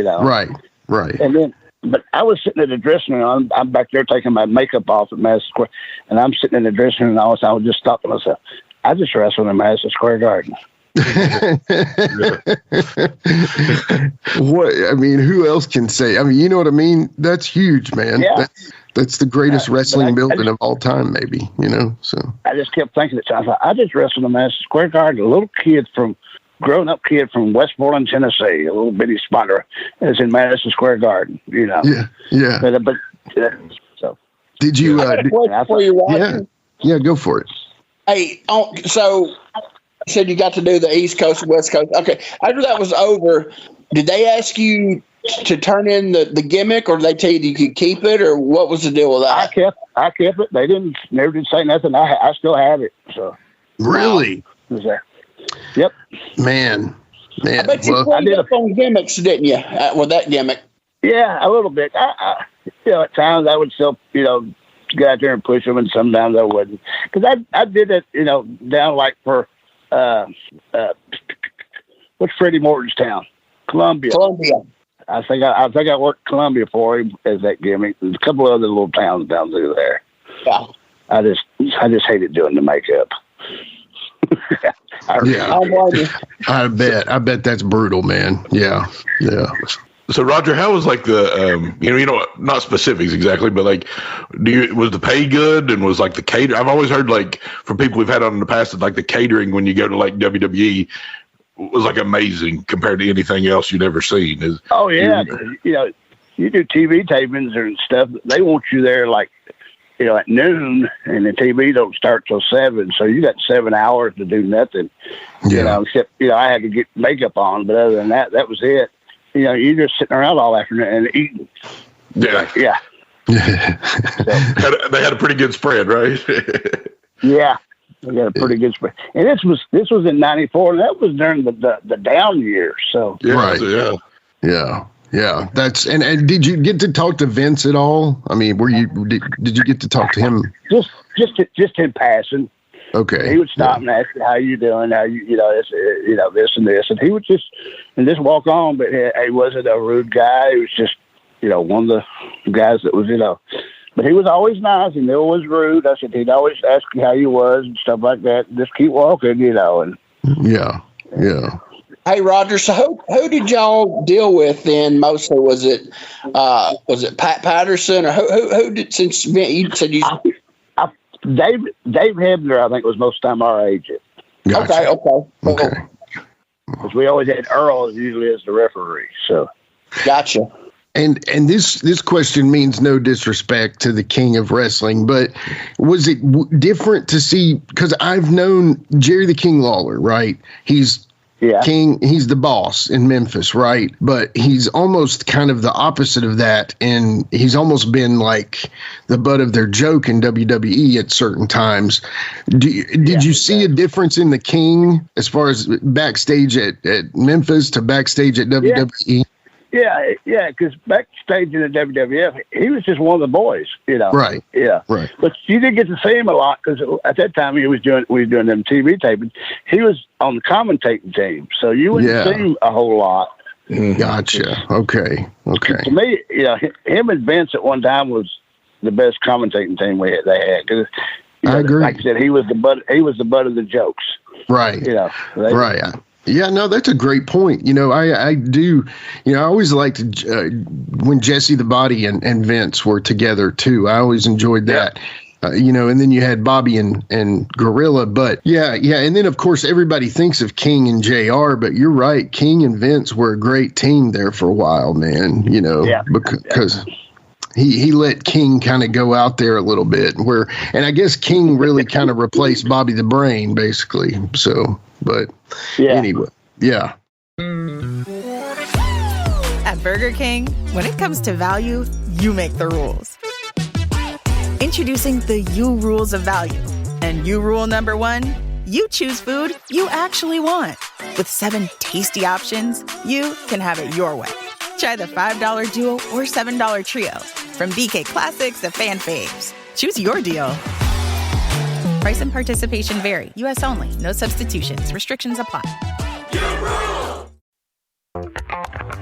right. And then, but I was sitting at the dressing room. I'm back there taking my makeup off at Madison Square, and I'm sitting in the dressing room. And all of a sudden, I would just stop myself. I just wrestled in Madison Square Garden. Who else can say? You know what I mean? That's huge, man. Yeah. That's the greatest wrestling building of all time, maybe, so. I just kept thinking at times, I just wrestled in Madison Square Garden. A little grown up kid from Westmoreland, Tennessee, a little bitty spotter, is in Madison Square Garden, Yeah. So. Did you, go for it. Hey, so you said you got to do the East Coast and West Coast. Okay. After that was over, did they ask you to turn in the gimmick, or did they tell you you could keep it, or what was the deal with that? I kept it. They never did say nothing. I still have it. So really? Yep. Man. I bet you played up on gimmicks, didn't you? With that gimmick? Yeah, a little bit. I at times I would still, go out there and push them, and sometimes I wouldn't, because I did it, down like for what's Freddie Morton's town, Columbia. I think I worked Columbia for him as that gimmick. There's a couple other little towns down through there. Yeah. I just hated doing the makeup. I bet that's brutal, man. Yeah. So Roger, how was like the not specifics exactly, but like, was the pay good, and was like the cater? I've always heard like from people we've had on in the past that like the catering when you go to like WWE was like amazing compared to anything else you'd ever seen. You do TV tapings and stuff. They want you there like at noon, and the TV don't start till 7, so you got 7 hours to do nothing. Except I had to get makeup on, but other than that, that was it. You're just sitting around all afternoon and eating. Yeah. They had a pretty good spread, right? Yeah, they got a pretty good spread. And this was in '94, and that was during the down years. So yeah. That's and did you get to talk to Vince at all? I mean, did you get to talk to him? Just in passing. Okay. He would stop and ask, "How you doing? How this and this," and he would just walk on. But he wasn't a rude guy. He was just one of the guys that was But he was always nice. He never was rude. I said he'd always ask you how you was and stuff like that. Just keep walking, And yeah. Hey Roger, so who did y'all deal with then? Mostly was it Pat Patterson, or who did? Since you said you. Dave Hebner, I think, was most of the time our agent. Gotcha. Okay. Because we always had Earl usually as the referee. So. Gotcha. And this question means no disrespect to the king of wrestling, but was it different to see? Because I've known Jerry the King Lawler, right? He's king. He's the boss in Memphis, right? But he's almost kind of the opposite of that, and he's almost been like the butt of their joke in WWE at certain times. Did you see a difference in the king as far as backstage at Memphis to backstage at WWE? Yeah, because backstage in the WWF, he was just one of the boys, Right. Yeah. Right. But you didn't get to see him a lot because at that time we were doing them TV tapings. He was on the commentating team, so you wouldn't see him a whole lot. Gotcha. Okay. To me, him and Vince at one time was the best commentating team they had. Cause, I agree. Like I said, he was the butt of the jokes. Right. Right. Yeah, no, that's a great point. I do, I always liked when Jesse the Body and Vince were together too. I always enjoyed that. And then you had Bobby and Gorilla, but yeah. And then of course everybody thinks of King and JR, but you're right. King and Vince were a great team there for a while, man, because he let King kind of go out there a little bit and I guess King really kind of replaced Bobby the Brain basically. So, but anyway, yeah. At Burger King, when it comes to value, you make the rules. Introducing the U Rules of Value. And U Rule number 1, you choose food you actually want. With 7 tasty options, you can have it your way. Try the $5 Duo or $7 Trio. From BK Classics to Fan Faves. Choose your deal. Price and participation vary. U.S. only. No substitutions. Restrictions apply.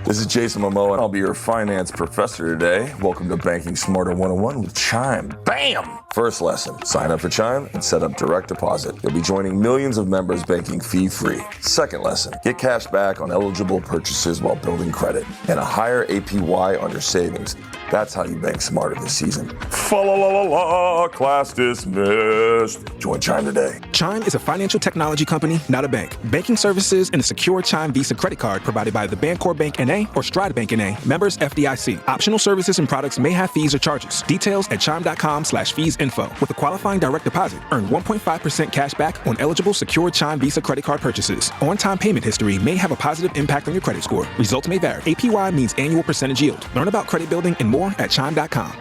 This is Jason Momoa, and I'll be your finance professor today. Welcome to Banking Smarter 101 with Chime. Bam! First lesson, sign up for Chime and set up direct deposit. You'll be joining millions of members banking fee-free. Second lesson, get cash back on eligible purchases while building credit and a higher APY on your savings. That's how you bank smarter this season. Fa-la-la-la-la, class dismissed. Join Chime today. Chime is a financial technology company, not a bank. Banking services and a secure Chime Visa credit card provided by the Bancorp Bank N.A. or Stride Bank N.A. Members FDIC. Optional services and products may have fees or charges. Details at chime.com/fees-info. With a qualifying direct deposit, earn 1.5% cash back on eligible secure Chime Visa credit card purchases. On-time payment history may have a positive impact on your credit score. Results may vary. APY means annual percentage yield. Learn about credit building and more at chime.com.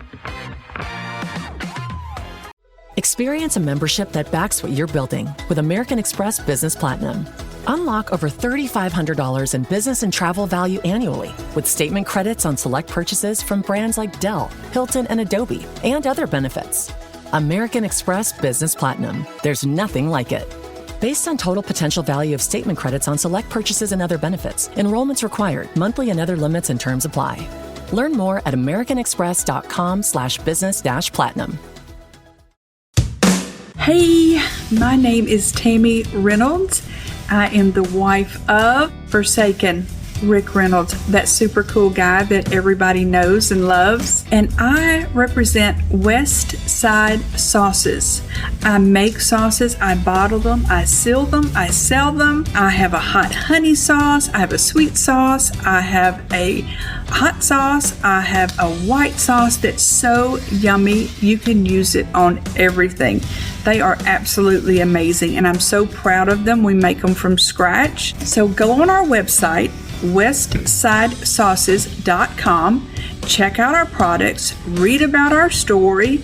Experience a membership that backs what you're building with American Express Business Platinum. Unlock over $3,500 in business and travel value annually with statement credits on select purchases from brands like Dell, Hilton, and Adobe, and other benefits. American Express Business Platinum. There's nothing like it. Based on total potential value of statement credits on select purchases and other benefits, enrollments required, monthly and other limits and terms apply. Learn more at americanexpress.com/business-platinum. Hey, my name is Tammy Reynolds. I am the wife of Forsaken Rick Reynolds, that super cool guy that everybody knows and loves. And I represent West Side Sauces. I make sauces, I bottle them, I seal them, I sell them. I have a hot honey sauce, I have a sweet sauce, I have a hot sauce, I have a white sauce that's so yummy, you can use it on everything. They are absolutely amazing, and I'm so proud of them. We make them from scratch. So go on our website, westsidesauces.com, check out our products, read about our story,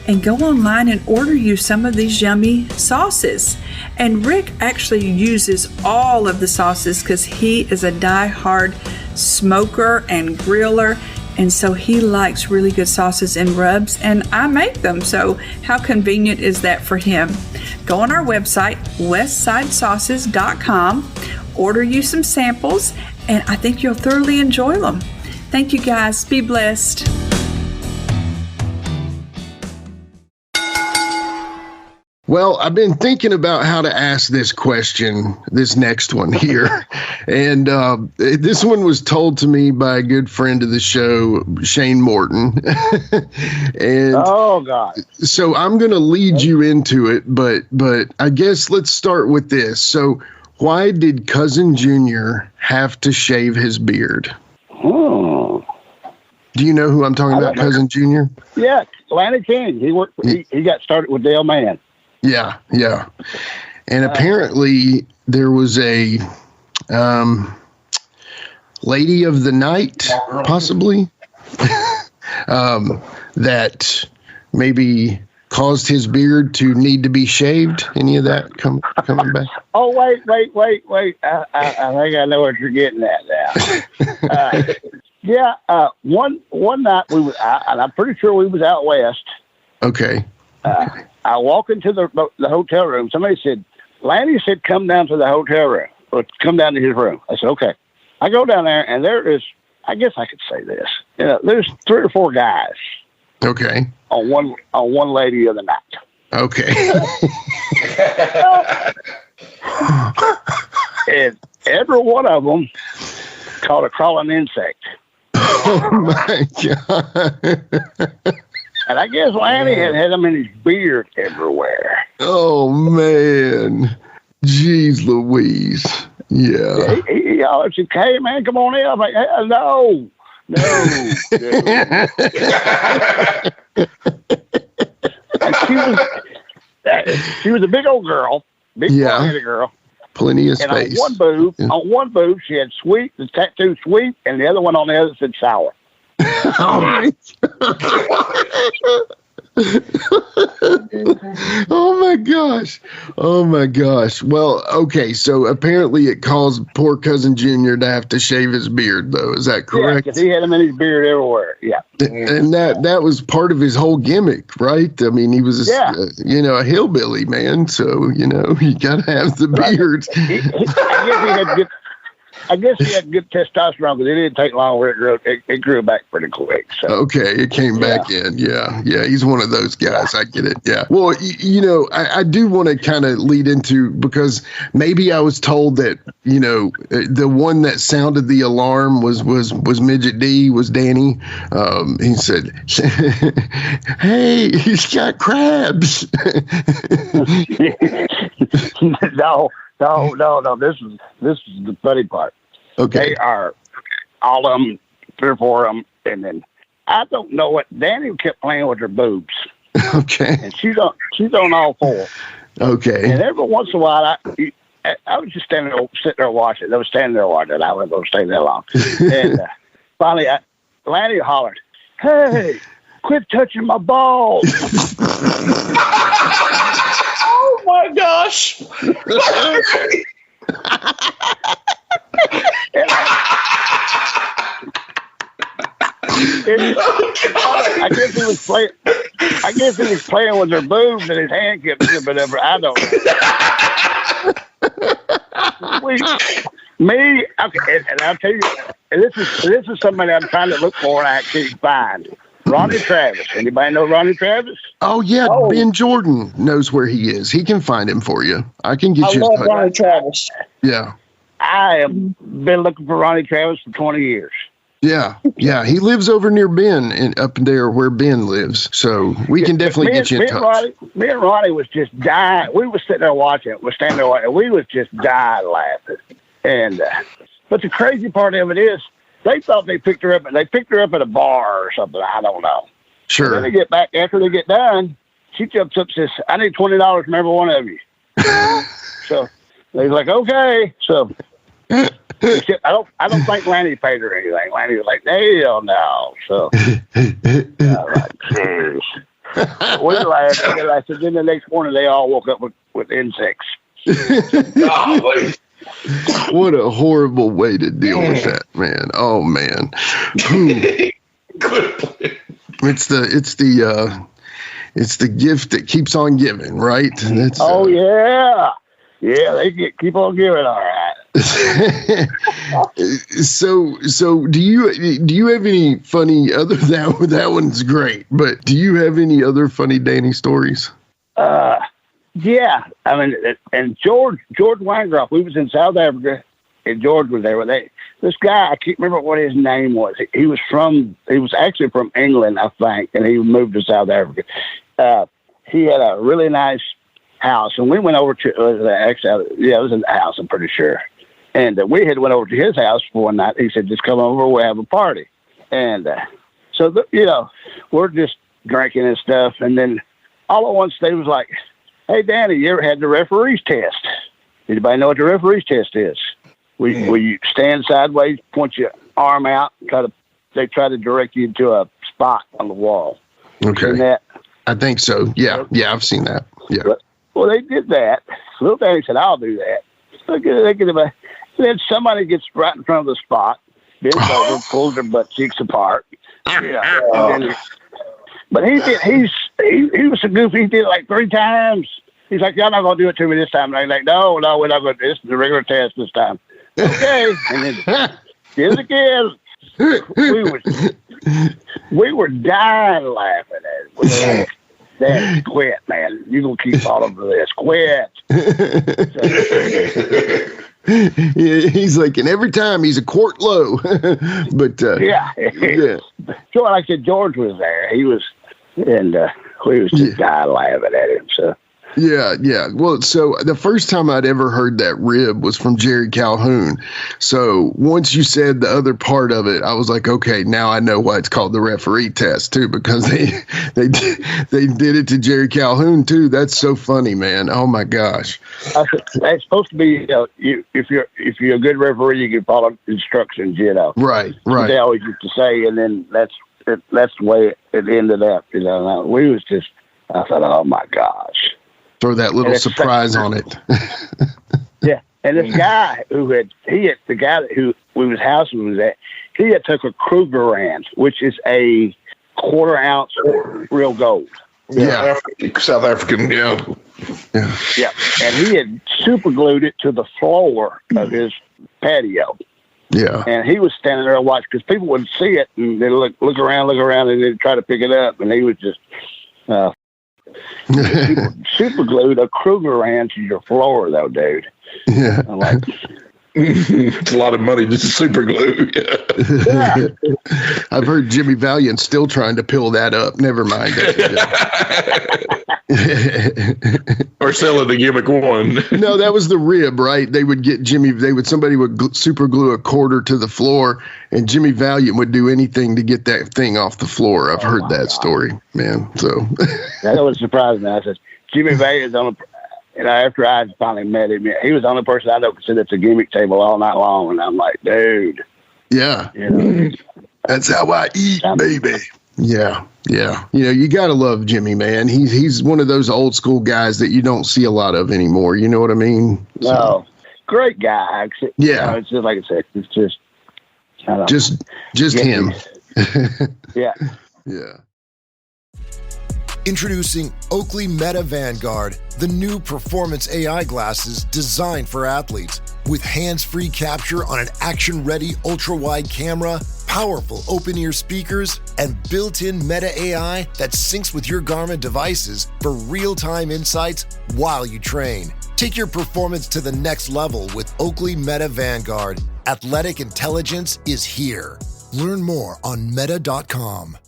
and go online and order you some of these yummy sauces. And Rick actually uses all of the sauces because he is a die-hard smoker and griller, and so he likes really good sauces and rubs, and I make them, so how convenient is that for him? Go on our website, westsidesauces.com, order you some samples, and I think you'll thoroughly enjoy them. Thank you guys. Be blessed. Well, I've been thinking about how to ask this question, this next one here. And this one was told to me by a good friend of the show, Shane Morton. And oh, God. So I'm going to lead you into it, but I guess let's start with this. So why did Cousin Junior have to shave his beard? Hmm. Do you know who I'm talking about, Cousin Junior? Yeah, Atlantic King. He worked. He got started with Dale Mann. Yeah. And apparently there was a lady of the night, possibly, that maybe caused his beard to need to be shaved. Any of that coming back? Oh, wait. I think I know what you're getting at now. Yeah. One night we was out, and I'm pretty sure we was out west. Okay. I walk into the hotel room. Somebody said, Lanny said, come down to the hotel room. Or come down to his room. I said, okay. I go down there, and there is, I guess I could say this. There's 3 or 4 guys. Okay. On one lady the other night. Okay. And every one of them caught a crawling insect. Oh my God. And I guess Lanny had them in his beard everywhere. Oh man. Jeez Louise. Yeah. He always said, hey man, come on in. I'm like, no. She was a big old girl, big girl. Plenty of and space. On one boob, she had sweet, the tattoo sweet, and the other one on the other said sour. Oh my Oh my gosh. Oh my gosh. Well, okay, so apparently it caused poor cousin Junior to have to shave his beard, though. Is that correct? Yeah, because he had him in his beard everywhere. Yeah. And that was part of his whole gimmick, right? I mean, he was a hillbilly, man. So, you got to have the beard. I guess he had good testosterone, but it didn't take long where it grew back pretty quick. So. Okay, it came back in. Yeah, he's one of those guys. I get it. Yeah. Well, I do want to kind of lead into, because maybe I was told that, the one that sounded the alarm was Midget D, was Danny. He said, hey, he's got crabs. No. This is the funny part. Okay. They are all of them, 3 or 4 of them, and then I don't know what Danny kept playing with her boobs. Okay. And she's on all 4. Okay. And every once in a while, I was just sitting there watching. I was standing there watching. I wasn't going to stay that long. And finally, Lanny hollered, "Hey, quit touching my balls!" Oh my gosh. I guess he was playing with her boobs and his hand kept slipping over. I don't know. And I'll tell you, and this is somebody I'm trying to look for and actually find. Ronnie Travis. Anybody know Ronnie Travis? Oh, yeah. Oh. Ben Jordan knows where he is. He can find him for you. I can get you. I love Ronnie Travis. Yeah. I have been looking for Ronnie Travis for 20 years. Yeah. He lives over near Ben, up there where Ben lives. So we can definitely get you in touch. Me and Ronnie was just dying. We was sitting there watching. We're standing there watching. We was just dying laughing. And but the crazy part of it is, they thought they picked her up, and they picked her up at a bar or something. I don't know. Sure. And then they get back after they get done. She jumps up and says, "I need $20 from every one of you." So they're like, "Okay." So I don't think Lanny paid her anything. Lanny was like, "Hell no." So we laughed. So then the next morning they all woke up with insects. What a horrible way to deal with that, man. Oh man. It's the gift that keeps on giving, right? That's, they keep on giving, all right. So do you have any funny other that one's great, but do you have any other funny Danny stories? Yeah, I mean, and George Weingroff, we was in South Africa, and George was there with this guy. I can't remember what his name was. He was actually from England, I think, and he moved to South Africa. He had a really nice house, and we went over to it was in the house, I'm pretty sure. And we had went over to his house for one night. He said, "Just come over, we'll have a party." And so we're just drinking and stuff, and then all at once they was like, "Hey, Danny, you ever had the referee's test?" Anybody know what the referee's test is? Where you stand sideways, point your arm out, they try to direct you to a spot on the wall. Okay. Seen that? I think so. Yeah, I've seen that. Yeah. Well, they did that. Little Danny said, "I'll do that." So then somebody gets right in front of the spot, bent over, pulled their butt cheeks apart. But he was so goofy. He did it like 3 times. He's like, y'all not going to do it to me this time. And I'm like, no, we're not going to. This is the regular test this time. Okay. And then did it again. We were dying laughing at it. Dad, quit, man. You're going to keep all over this. Quit. He's like, and every time he's a quart low. But yeah. So like I said, George was there. He was, and we was just dying laughing at him. So. Yeah. Well, so the first time I'd ever heard that rib was from Jerry Calhoun. So once you said the other part of it, I was like, okay, now I know why it's called the referee test too, because they did it to Jerry Calhoun too. That's so funny, man. Oh my gosh. It's supposed to be, if you're a good referee, you can follow instructions, Right. They always used to say, and then that's the way it ended up. We was just, I thought, oh my gosh. Throw that little surprise on it. Yeah, and this guy who was housing was at, he had took a Krugerrand, which is a 1/4 ounce real gold. Yeah, South African. Yeah, and he had super glued it to the floor of his patio. Yeah, and he was standing there watching because people wouldn't see it, and they look around, and they'd try to pick it up, and he was just. Super glued a Krugerrand to your floor, though, dude. Yeah, I'm like, it's a lot of money just to super glue. Yeah. I've heard Jimmy Valiant still trying to pill that up. Never mind. Or sell it the gimmick one. No, that was the rib, right? They would get somebody would super glue a 1/4 to the floor, and Jimmy Valiant would do anything to get that thing off the floor. I've heard that story, man. So that was surprising. I said, Jimmy Valiant's after I finally met him, he was the only person I know could sit at the gimmick table all night long, and I'm like, dude. Yeah. That's how I eat, baby. Yeah. You got to love Jimmy, man. He's one of those old school guys that you don't see a lot of anymore. You know what I mean? No, great guy. Yeah, it's just like I said. It's just, just him. Yeah. Introducing Oakley Meta Vanguard, the new performance AI glasses designed for athletes. With hands-free capture on an action-ready ultra-wide camera, powerful open-ear speakers, and built-in Meta AI that syncs with your Garmin devices for real-time insights while you train. Take your performance to the next level with Oakley Meta Vanguard. Athletic intelligence is here. Learn more on meta.com.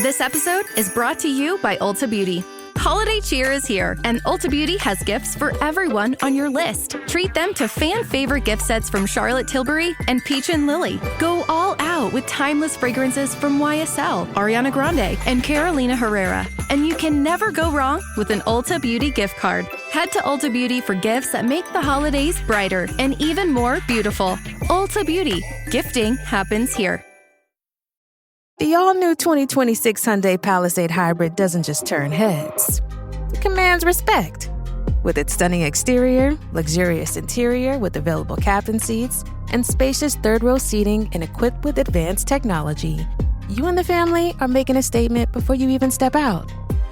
This episode is brought to you by Ulta Beauty. Holiday cheer is here, and Ulta Beauty has gifts for everyone on your list. Treat them to fan-favorite gift sets from Charlotte Tilbury and Peach and Lily. Go all out with timeless fragrances from YSL, Ariana Grande, and Carolina Herrera. And you can never go wrong with an Ulta Beauty gift card. Head to Ulta Beauty for gifts that make the holidays brighter and even more beautiful. Ulta Beauty. Gifting happens here. The all-new 2026 Hyundai Palisade Hybrid doesn't just turn heads. It commands respect. With its stunning exterior, luxurious interior with available captain seats, and spacious third-row seating and equipped with advanced technology, you and the family are making a statement before you even step out.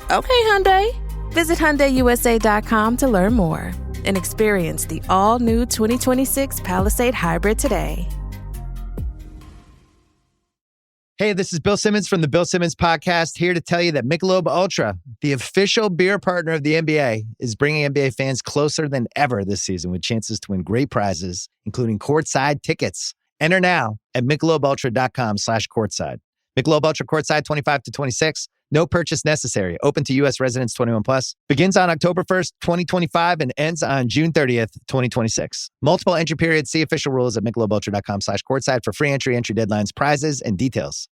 Okay, Hyundai. Visit HyundaiUSA.com to learn more and experience the all-new 2026 Palisade Hybrid today. Hey, this is Bill Simmons from the Bill Simmons Podcast, here to tell you that Michelob Ultra, the official beer partner of the NBA, is bringing NBA fans closer than ever this season with chances to win great prizes, including courtside tickets. Enter now at MichelobUltra.com/courtside. Michelob Ultra Courtside 25 to 26. No purchase necessary. Open to U.S. residents 21 plus. Begins on October 1st, 2025 and ends on June 30th, 2026. Multiple entry periods. See official rules at MichelobUltra.com/courtside for free entry deadlines, prizes, and details.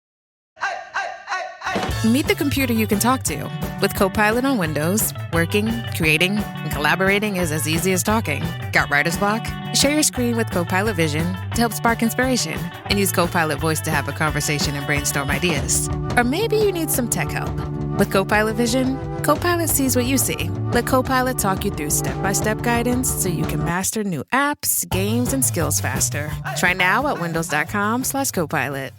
Meet the computer you can talk to. With Copilot on Windows, working, creating, and collaborating is as easy as talking. Got writer's block? Share your screen with Copilot Vision to help spark inspiration, and use Copilot Voice to have a conversation and brainstorm ideas. Or maybe you need some tech help. With Copilot Vision, Copilot sees what you see Let Copilot talk you through step-by-step guidance so you can master new apps, games, and skills faster. Try now at windows.com/Copilot.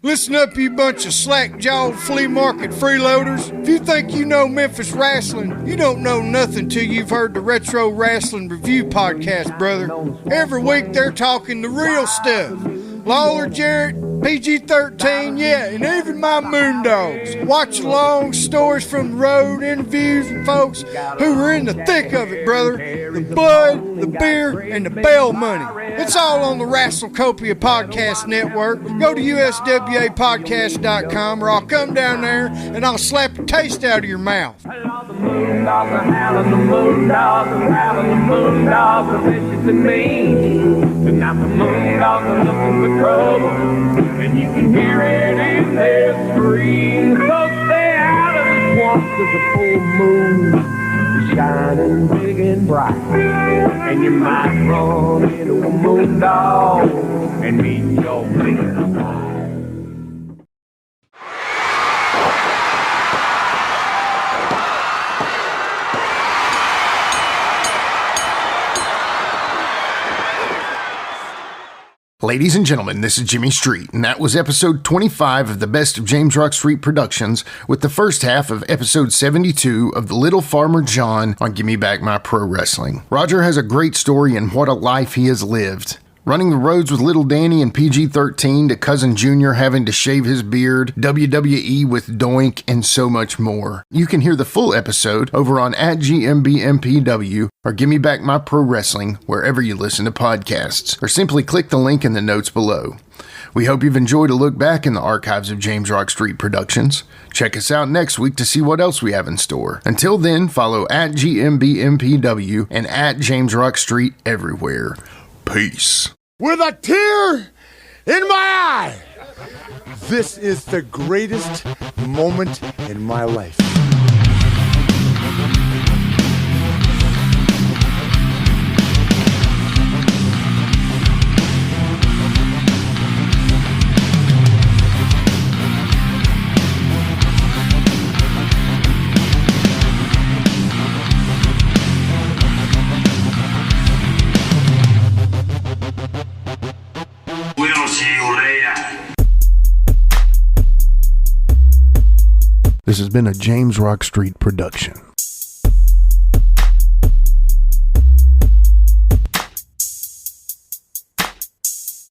Listen up, you bunch of slack-jawed flea market freeloaders. If you think you know Memphis wrestling, you don't know nothing till you've heard the Retro Wrestling Review podcast, brother. Every week they're talking the real stuff. Lawler, Jarrett, PG-13, yeah, and even my Moondogs. Watch along, stories from the road, interviews with folks who were in the thick of it, brother. The blood, the beer, and the bail money. It's all on the Wrestlecopia Podcast Network. Go to USWApodcast.com or I'll come down there and I'll slap the taste out of your mouth. Trouble, and you can hear it in their scream. So stay out of the swamp, 'cause the full moon is shining big and bright, and you might run into a moondog and meet your biggest fight. Ladies and gentlemen, this is Jimmy Street, and that was episode 25 of the Best of James Rock Street Productions, with the first half of episode 72 of The Little Farmer John on Gimme Back My Pro Wrestling. Roger has a great story, and what a life he has lived. Running the roads with Little Danny and PG-13 to Cousin Junior having to shave his beard, WWE with Doink, and so much more. You can hear the full episode over on @GMBMPW or Gimme Back My Pro Wrestling wherever you listen to podcasts, or simply click the link in the notes below. We hope you've enjoyed a look back in the archives of James Rock Street Productions. Check us out next week to see what else we have in store. Until then, follow @GMBMPW and @JamesRockStreet everywhere. Peace. With a tear in my eye, this is the greatest moment in my life. This has been a James Rock Street production.